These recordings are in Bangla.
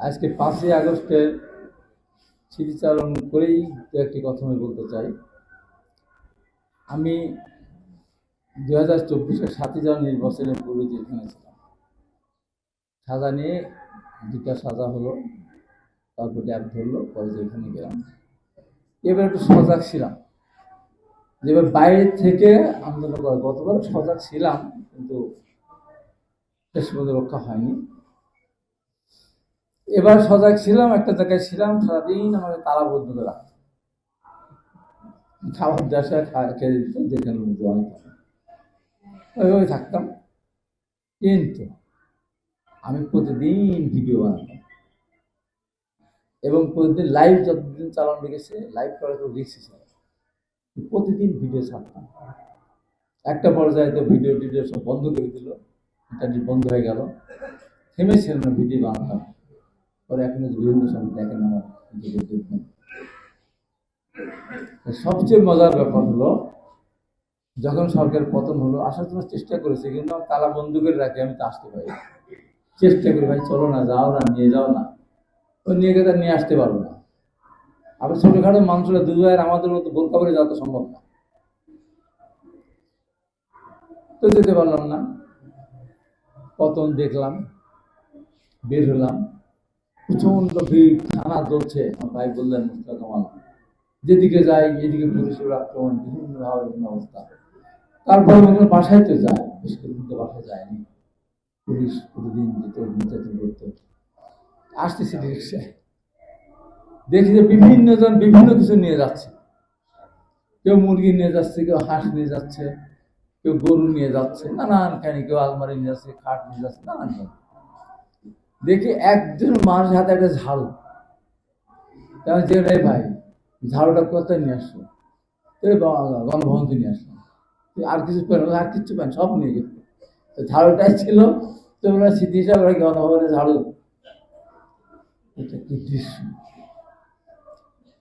আজকে 5ই আগস্টের স্মৃতিচারণ করেই একটি কথা আমি বলতে চাই। আমি 2024-এর 7ই জানুয়ারি নির্বাচনের পূর্বে যেখানে ছিলাম, সাজা নিয়ে 2টা সাজা হলো, তারপর ট্যাপ ধরলো, পরে যেখানে গেলাম। এবার একটু সজাগ ছিলাম, যেবার বাইরে থেকে আন্দোলন করে। গতবার সজাগ ছিলাম, কিন্তু শেষ পর্যন্ত রক্ষা হয়নি। এবার সজাগ ছিলাম, একটা জায়গায় ছিলাম, সারাদিন আমাকে তালাবদ্ধ করে রাখত, খাবার দেশে খেয়ে দিত, যেখানে ওইভাবে থাকতাম। কিন্তু আমি প্রতিদিন ভিডিও বানাতাম এবং প্রতিদিন লাইভ যতদিন চালানো লেগেছে, লাইভ করার তো রিস্ক ছিল, প্রতিদিন ভিডিও ছাড়তাম। একটা পর্যায়ে তো ভিডিও সব বন্ধ করে দিল, ইন্টারনেট বন্ধ হয়ে গেল, থেমেছিলাম না, ভিডিও বানাতাম। পরে এখন বিভিন্ন সময় দেখেন আমার ভিডিও দেখবেন। সবচেয়ে মজার ব্যাপার হলো, যখন সরকার পতন হলো, আসার জন্য চেষ্টা করেছে, কিন্তু তালা বন্ধ করে রাখি, আমি তো আসতে পারি। চেষ্টা করি, ভাই চলো না, যাও না, নিয়ে যাও না। ওই নিয়ে গেলে নিয়ে আসতে পারবো না। আবার ছোটখাটো মানুষরা দুবার আমাদের মতো বোরকা পরে যাওয়া তো সম্ভব না, তো যেতে পারলাম না। পতন দেখলাম, বের হলাম, প্রচন্ড ভিড়, থানা চলছে। আমার ভাই বললেন, মুস্তাক কামাল, যেদিকে যাই এদিকে পুলিশের আক্রমণ, বিভিন্নভাবে বিভিন্ন অবস্থা। তারপরে বললাম বাসায় তো যায়, বেশ কিছুদিন তো বাসায় যায়নি, পুলিশ প্রতিদিন যেত, নির্যাতন করত। আসতেছি রিক্সায়, দেখি যে বিভিন্ন জন বিভিন্ন কিছু নিয়ে যাচ্ছে। কেউ মুরগি নিয়ে যাচ্ছে, কেউ হাঁস নিয়ে যাচ্ছে, কেউ গরু নিয়ে যাচ্ছে, নানান খানি, কেউ আলমারি নিয়ে যাচ্ছে, খাট নিয়ে যাচ্ছে, নানান খানি। দেখি একজন মানুষের হাতে একটা ঝাড়ু। যে রে ভাই, ঝাড়ুটা কোথায় নিয়ে আসলো? গণভবন থেকে নিয়ে আসলাম। আর কিছু পেন? আর কিচ্ছু পেন, সব নিয়ে গেল। ঝাড়ুটাই ছিল, তোমরা স্মৃতি হিসাবে গণভবনের ঝাড়ু। এটা কি দৃশ্য,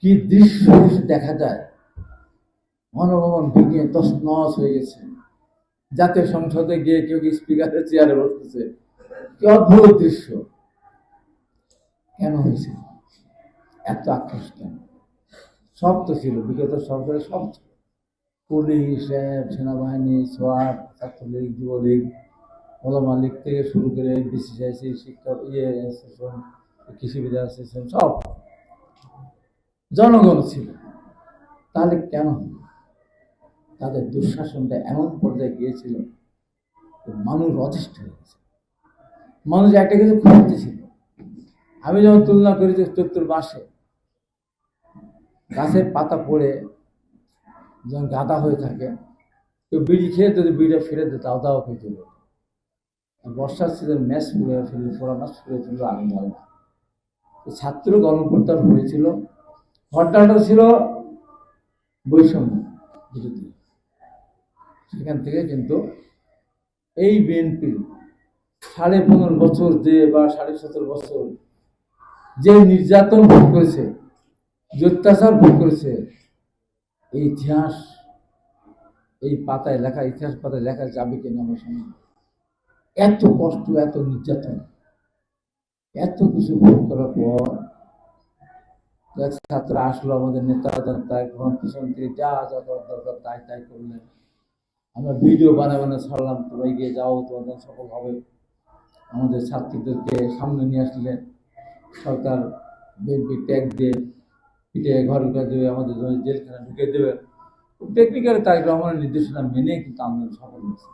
কি দৃশ্য দেখা যায়! গণভবন ভেঙে তছনছ হয়ে গেছে। জাতীয় সংসদে গিয়ে কেউ স্পিকারের চেয়ারে বসতেছে। কি অদ্ভুত দৃশ্য! কেন হয়েছে এত আক্রোশ? কেন? সব তো ছিল, বিগত সরকারের সব ছিল, পুলিশ, র্যাব, সেনাবাহিনী, সোয়াট, ছাত্রলীগ, যুবলীগ, ওলামা লীগ থেকে শুরু করে বিসিসিআইসি, শিক্ষক অ্যাসোসিয়েশন, কৃষিবিদ অ্যাসোসিয়েশন, সব জনগণ ছিল। তাহলে কেন তাদের দুঃশাসনটা এমন পর্যায়ে গিয়েছিল, মানুষ অতিষ্ঠ হয়ে গেছে। মানুষ একটা কিছু খুঁজতেছিল। আমি যখন তুলনা করি যে ৭৪ মাসে গাছের পাতা পড়ে যখন গাদা হয়ে থাকে, কেউ বিড়ি খেয়ে যদি বিড়িটা ফেলে দিত, তাও তাও খেয়ে দিল। বর্ষার সিজন ম্যাচ ফুলে ফেলে, ফোড়া মাছ ফুলে তুলল, আমি ভালো না। ছাত্র গণপ্রত্যান হয়েছিল, ঘটনাটা ছিল বৈষম্য বিরোধী। সেখান থেকে কিন্তু এই বিএনপি 15.5 বছর যে, বা 17.5 বছর যে নির্যাতন ভোগ করেছে, যে অত্যাচার ভোগ করেছে, এই ইতিহাস, এই পাতায় লেখা, ইতিহাস পাতায় লেখা যাবে কিনা আমার সামনে। এত কষ্ট, এত নির্যাতন, এত কিছু ভোগ করার পর ছাত্র আসলো, আমাদের নেতা তাই পিছন থেকে যা যা দরকার তাই তাই করলেন। আমরা ভিডিও বানাবানা ছাড়লাম, তোমরা এগিয়ে যাও, তোমাদের সফল হবে। আমাদের ছাত্রীদেরকে সামনে নিয়ে আসলে সরকার বিএনপি ট্যাগ দিয়ে পিঠে ঘর দেবে, আমাদের জেলখানা ঢুকে দেবে। টেকনিক্যালি তারেক রহমানের নির্দেশনা মেনে কিন্তু আন্দোলন সফল হয়েছে।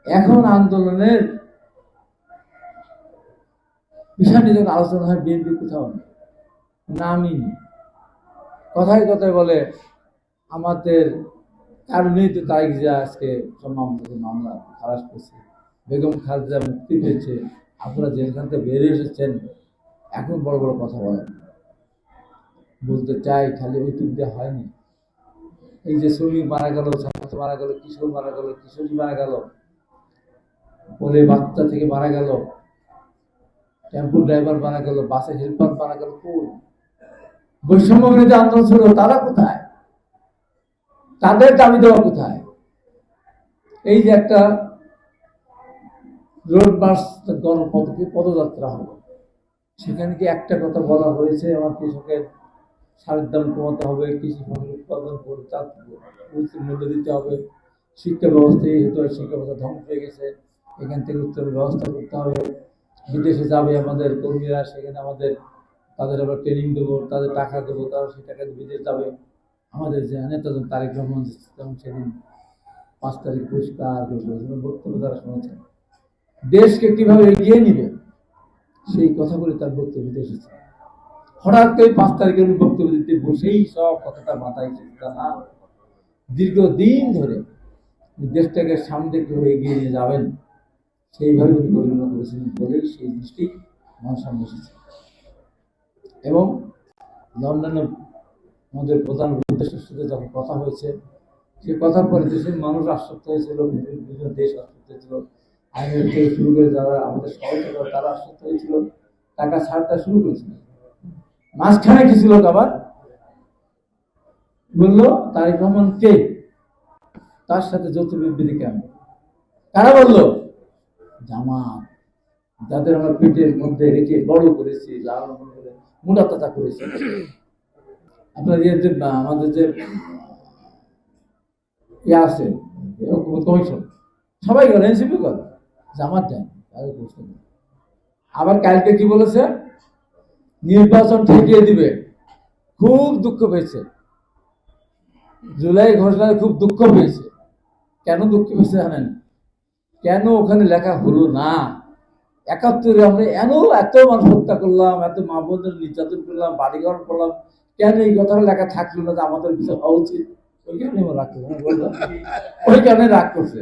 এখন আন্দোলনের বিষয় নিয়ে যখন আলোচনা হয়, বিএনপি কোথাও নেই, নামই নেই। কথায় কথায় বলে আমাদের কারণেই তো তারেক জিয়া আজকে সব মামলা খালাস করছে, বেগম খালেদা মুক্তি পেয়েছে, আপনারা জেলখান থেকে বেরিয়ে এসেছেন, এখন বড় বড় কথা বলেন। বলতে চাই, খালি ওই টুক দিয়ে হয়নি। এই যে শ্রমিক মারা গেল, ছাত্র মারা গেল, কিশোর মারা গেল, কিশোরী মারা গেল, কোলে বাচ্চা থেকে মারা গেল, টেম্পো ড্রাইভার মারা গেল, বাসে হেল্পার মারা গেল, কোন বৈষম্য বিরোধী আন্দোলন ছিল, তারা কোথায়? তাদের দাবি দেওয়া কোথায়? এই যে একটা রোড মার্চ, পদযাত্রা হলো, সেখানে কি একটা কথা বলা হয়েছে আমার কৃষকের সারের দাম কমাতে হবে, কৃষি ফসল উৎপাদন করে তার উচিত মূল্য দিতে হবে, শিক্ষা ব্যবস্থায় হতো শিক্ষা ব্যবস্থা ধ্বংস হয়ে গেছে, এখান থেকে উত্তরের ব্যবস্থা করতে হবে, বিদেশে যাবে আমাদের কর্মীরা, সেখানে আমাদের তাদের আবার ট্রেনিং দেবো, তাদের টাকা দেবো, তারা সেই টাকা দিয়ে বিদেশ যাবে। আমাদের যে নেতাজন তারেক রহমান যেমন সেদিন 5 তারিখ পরিষ্কার বক্তব্য তারা শুনেছেন, দেশকে কিভাবে এগিয়ে নিবে সেই কথাগুলি তার বক্তব্যে এসেছে। হঠাৎ করে 5 তারিখের বক্তব্য দিতে বসেই সব কথাটা মাথায় চিন্তা না, দীর্ঘদিন ধরে দেশটাকে সামনে কিভাবে এগিয়ে নিয়ে যাবেন সেইভাবে উনি পরিচালনা করেছিলেন বলেই সেই জিনিসটি আমার সামনে এসেছে। এবং লন্ডনে আমাদের প্রধান উদ্দেশ্যের সাথে যখন কথা হয়েছে, সে কথার পরে দেশের মানুষ আশ্বস্ত হয়েছিল, বিভিন্ন দেশ আশ্বস্ত হয়েছিল, আইনের থেকে শুরু করে যারা আমাদের সহযোগিতা তারা আশ্বস্ত হয়েছিল, টাকা ছাড়টা শুরু করেছিল। মাঝখানে কিছু লোক আবার বললো তারেক রহমান কে, তার সাথে যৌথ বিবৃতি কেন, কারা বললো? জামাত, যাদের আমরা পেটের মধ্যে রেখে বড় করেছি, লালন করে মোটা তাজা করেছি। আপনার আমাদের যে ইয়ে আছে কমিশন, সবাই করে, এনসিপি করে, জামাত যায় তাদের প্রশ্ন। আবার কালকে কি বলেছে? নির্বাচন ঠেকিয়ে দিবে। খুব দুঃখ পেয়েছে, জুলাই ঘোষণায় খুব দুঃখ পেয়েছে। কেন দুঃখ পেয়েছে জানেন? কেন ওখানে লেখা হলো না 71-এ আমরা এত মানুষ হত্যা করলাম, এত মা বোনদের নির্যাতন করলাম, বাড়িঘর করলাম, কেন এই কথাটা লেখা থাকলো না যে আমাদের বিচার হওয়া উচিত? ওই কারণে রাগ করছে, ওই কারণে রাগ করছে,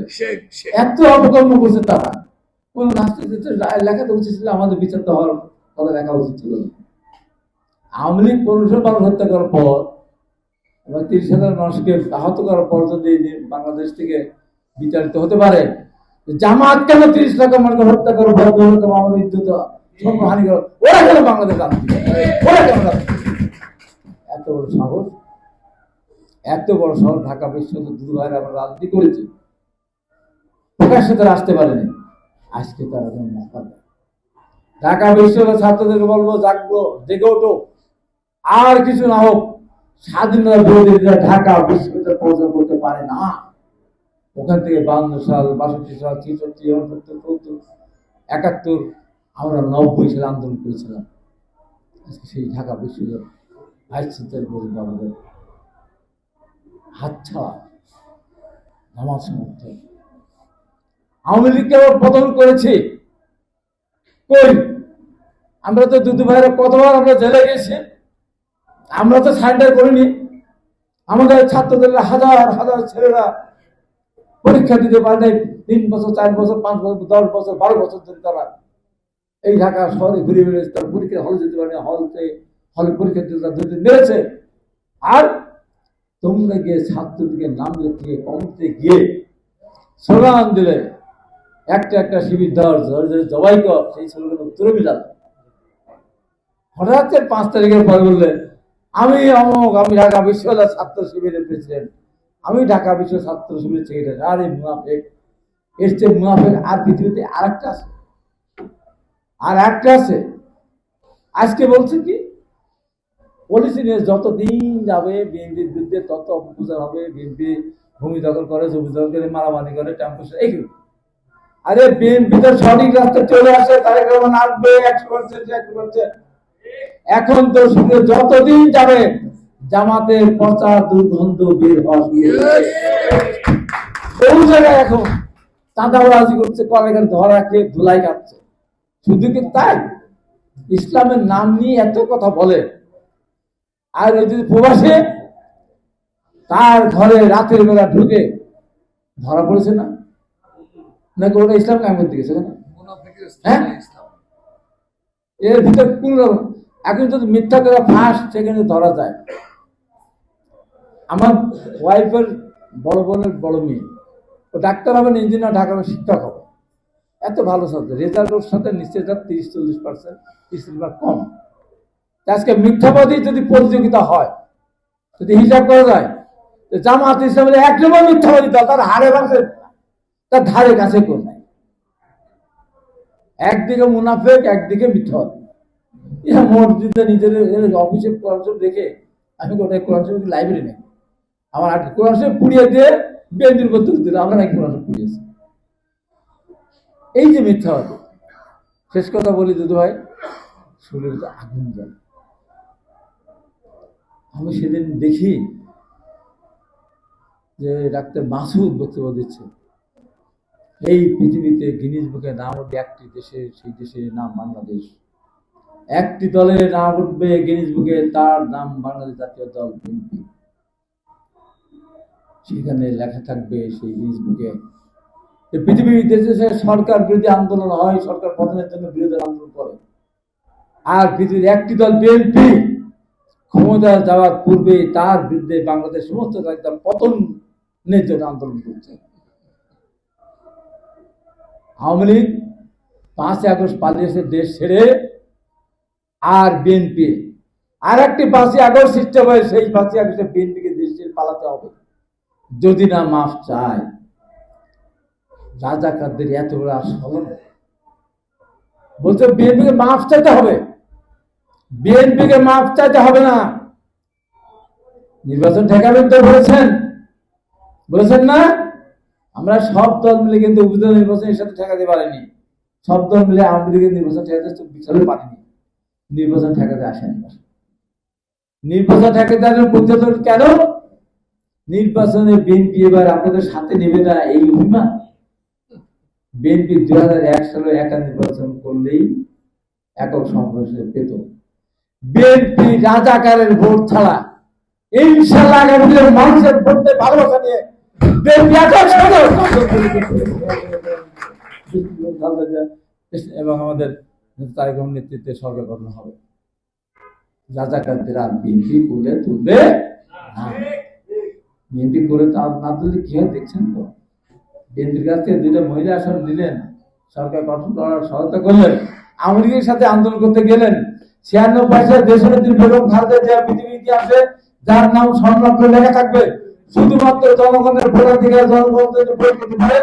এত অপকর্ম করছে তারা। লেখা তো উচিত ছিল, আমাদের বিচার তো হওয়ার কথা লেখা উচিত ছিল। আওয়ামী লীগ 1500 মানুষ হত্যা করার পর, 30,000 মানুষকে আহত করার পর যদি বাংলাদেশ থেকে বিচারিত হতে পারে, জামাত কেন 30 লাখ মানুষকে হত্যা করো, আমাদের ইজ্জত হানি করো, ওরা কেন বাংলাদেশ রাজনীতি, ওরা কেন এত বড় সাহস, এত বড় শহর ঢাকা বিশ্ববিদ্যালয় দুই ভাইয়ের আমরা রাজনীতি করেছি, প্রকাশ্যে তারা আসতে পারেনি, আজকে তারা ঢাকা বিশ্ববিদ্যালয়ের ছাত্রদেরকে বলবো, জাগলো, জেগে ওঠো, আর কিছু না হোক, স্বাধীনতা বিরোধীরা ঢাকা বিশ্ববিদ্যালয় প্রচার করতে পারে না। ওখান থেকে 52 সাল, 62 সাল, 63, 69, 70, 71, আমরা 90 সালে আন্দোলন করেছিলাম। আজকে সেই ঢাকা বিশ্ববিদ্যালয় ভাইস চ্যান্সেলর পর্যন্ত আমাদের হাতছাড়া, নামাজ সমর্থন। আওয়ামী লীগকে আবার পতন করেছি কই? আমরা তো দুদু ভাইরা কতবার আমরা জেলে গেছি, আমরা তো সারেন্ডার করিনি। আমাদের ছাত্রদের হাজার হাজার ছেলেরা পরীক্ষা দিতে পারে 3 বছর, 4 বছর, 5 বছর, 10 বছর, 12 বছর ধরে তারা এই ঢাকা শহরে ঘুরে বেড়েছে, তারা পরীক্ষা হলে যেতে পারে, হলে পরীক্ষা দিতে তারা 2 দিন মেরেছে। আর তোমরা গিয়ে ছাত্রদিকে নাম লিখে কমতে গিয়ে স্লোগান দিলে, একটা শিবির ধর, জবাই কর, সেই স্লোগান উত্তরে মিলাল। হঠাৎ 5 তারিখের পর বললেন আমি অমুক, আমি ঢাকা বিশ্ববিদ্যালয় ছাত্র শিবিরের প্রেসিডেন্ট, আমি ঢাকা বিশ্ব ছাত্র শিবিরের সেক্রেটারি। আরে মুনাফেক, এর চেয়ে মুনাফেক আর পৃথিবীতে আরেকটা আছে, আর একটা আছে। আজকে বলছে কি, পলিসি নিয়ে যতদিন যাবে বিএনপির বিরুদ্ধে তত অপপ্রচার হবে, বিএনপি ভূমি দখল করে, জমি দখল করে, মারামারি করে, ট্যাম্পো। আরে বিএনপি তো সঠিক রাস্তা চলে আসে, তারেক রহমান আসবে 100%। এখন তো শুধু যতদিন যাবে জামাতের পচা দুর্গন্ধ বের হওয়া বহু জায়গায় এখন চাঁদাবাজি করছে, কলের ধরা খেয়ে ধুলাই খাচ্ছে। শুধু কি তাই, ইসলামের নাম নিয়ে এত কথা বলে, আর ওই যদি প্রবাসে তার ঘরে রাতের বেলা ঢুকে ধরা পড়েছে না, নাকি ওটা ইসলাম কায়েম করতে গেছে? হ্যাঁ, এর ভিতরে কোন এখন যদি মিথ্যা করে ফাঁস, সেখানে ধরা যায়। আমার ওয়াইফের বড় বোনের বড় মেয়ে, ও ডাক্তার হবে, ইঞ্জিনিয়ার, ঢাকা শিক্ষক হবে, এত ভালো ছাত্র, রেজাল্টের সাথে নিশ্চয় 30-40%, 30% কম। আজকে মিথ্যাবাদী যদি প্রতিযোগিতা হয়, যদি হিসাব করা যায়, জামাত ইসলামের 1 নম্বর মিথ্যাবাদী দল, তার হারে ভাঙছে, তার ধারে কাছে কোন নাই। একদিকে মুনাফেক, একদিকে মিথ্যাবাদী। এরা মসজিদে নিজের অফিসে কোরআন শরীফ রেখে, আমি ওটাই কোরআন শরীফ লাইব্রেরি নেই, আমার আগে কোরআন শরীফ পুড়িয়ে দিয়ে বেদিন করতে দিল, আমরা নাকি কোরআন শরীফ পুড়িয়েছি। এই যে মিথ্যাবাদী। শেষ কথা বলি দুদু ভাই, শরীরে তো আগুন জ্বলে। আমি সেদিন দেখি যে ডাক্তার মাসুদ বক্তব্য দিচ্ছে, এই পৃথিবীতে গিনিস বুকে নাম উঠবে একটি দেশে, সেই দেশের নাম বাংলাদেশ। একটি দলের নাম উঠবে গিনিস বুকে, তার নাম বাংলাদেশ জাতীয় দল বিএনপি। সেখানে লেখা থাকবে সেই গিনিস বুকে পৃথিবীর দেশে সরকার বিরোধী আন্দোলন হয়, সরকার পতনের জন্য বিরোধী আন্দোলন করে, আর পৃথিবীর একটি দল বিএনপি ক্ষমতা যাওয়ার পূর্বে তার বিরুদ্ধে বাংলাদেশ সমস্ত তার পতনের জন্য আন্দোলন করছে। আওয়ামী লীগ 5 আগস্ট পালিয়েছে দেশ ছেড়ে, আর বিএনপি আর একটি 5 আগস্ট সিস্টেম হয়, সেই 5 আগস্টে বিএনপিকে দেশ ছেড়ে পালাতে হবে যদি না মাফ চায়। রাজাকারদের এত বড় আস্ফলন, বলছে বিএনপিকে মাফ চাইতে হবে, বিএনপিকে মাফ চাইতে হবে না। নির্বাচন ঠেকাবেন তো বলেছেন না? আমরা সব দল মিলে কিন্তু উপজেলা নির্বাচনের সাথে ঠেকাতে পারিনি, সব দল মিলে আওয়ামী লীগের নির্বাচন ঠেকাতে বিশালে পারিনি, নির্বাচন ঠেকাতে আসেনি। নির্বাচন ঠেকাতে আসেন প্রতিহত কেন? নির্বাচনে বিএনপি এবার আপনাদের সাথে নেবে না, এই অভিমান। বিএনপি 2001 সালে একা নির্বাচন করলেই একক সংগ্রহে পেত। বিএনপি রাজাকারের ভোট ছাড়া ইনশাআল্লাহ আগামী দিনে মানুষের ভোটে ভালোবাসা নিয়ে বিএনপি এবং আমাদের তারেক রহমানের নেতৃত্বে সরকার গঠন হবে। রাজাকারদের আর বিএনপি করে তুলবে না। বিএনপি করে না তুললে কি হয় দেখছেন তো। বিএনপির কাছ থেকে 2টা মহিলা আসন দিলেন, সরকার গঠন করার সহায়তা করলেন, আওয়ামী লীগের সাথে আন্দোলন করতে গেলেন। 96 সালে দেশনেত্রী বেগম খালেদা জিয়া পৃথিবীর ইতিহাসে যার নাম সংরক্ষণ লেখা থাকবে, শুধুমাত্র জনগণের ভোটাধিকার জনগণ যদি প্রয়োগ করতে পারে,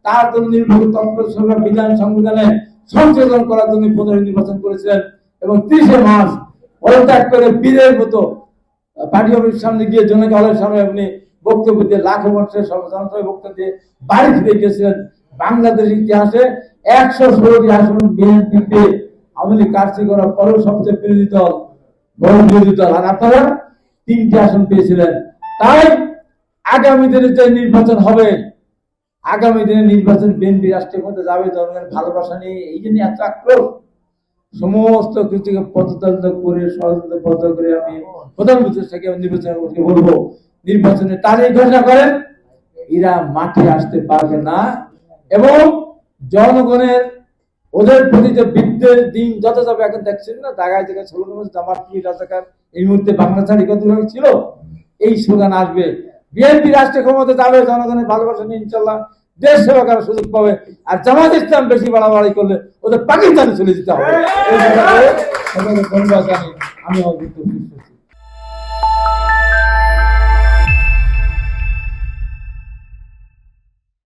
তার জন্য নির্বাচন তৎপর সরকার বিধান সংবিধানে সংশোধন করার জন্য নির্বাচন করেছিলেন এবং 30 মার্চ পদত্যাগ করে বীরের মতো পার্টি অফিসের সামনে গিয়ে জনক হলের সামনে আপনি বক্তব্য দিয়ে লাখো মানুষের সর্বজনতায় বক্তব্য দিয়ে বাড়ি ফিরে গিয়েছিলেন। বাংলাদেশ ইতিহাসে 116টি আসন বিএনপি পেয়ে আওয়ামী লীগ কার্যকর করার পরেও সবচেয়ে বিরোধী দল, বড় বিরোধী দল, আর আপনারা 3টি আসন পেয়েছিলেন। তাই আগামী দিনে যে নির্বাচন হবে, আগামী দিনে নির্বাচন বিএনপি রাষ্ট্রীয় ক্ষমতা যাবে জনগণের ভালোবাসা নিয়ে, এই জন্য এত আক্রোশ। সমস্ত কিছুকে পদতন্ত্র করে ষড়যন্ত্র পদ করে আমি প্রধান উপদেষ্টাকে নির্বাচনের বলবো নির্বাচনের তারিখ ঘোষণা করেন। এরা মাঠে আসতে পারবে না এবং জনগণের ওদের প্রতি যে বিদ্বেষ দিন যত যাবে, এখন দেখছেন না জায়গায় জায়গায় স্লোগান, জামাত রাজাকার, এই মুহূর্তে বাংলা ছাড়ি কত ছিল, এই স্লোগান আসবে। বিএনপি রাষ্ট্রীয় ক্ষমতা যাবে জনগণের ভালোবাসা নিয়ে, ইনশাল্লাহ দেশ সেবা করার সুযোগ পাবে। আর জামাত ইসলাম বেশি বাড়াবাড়ি করলে ওদের পাকিস্তানে চলে যেতে হবে। আমি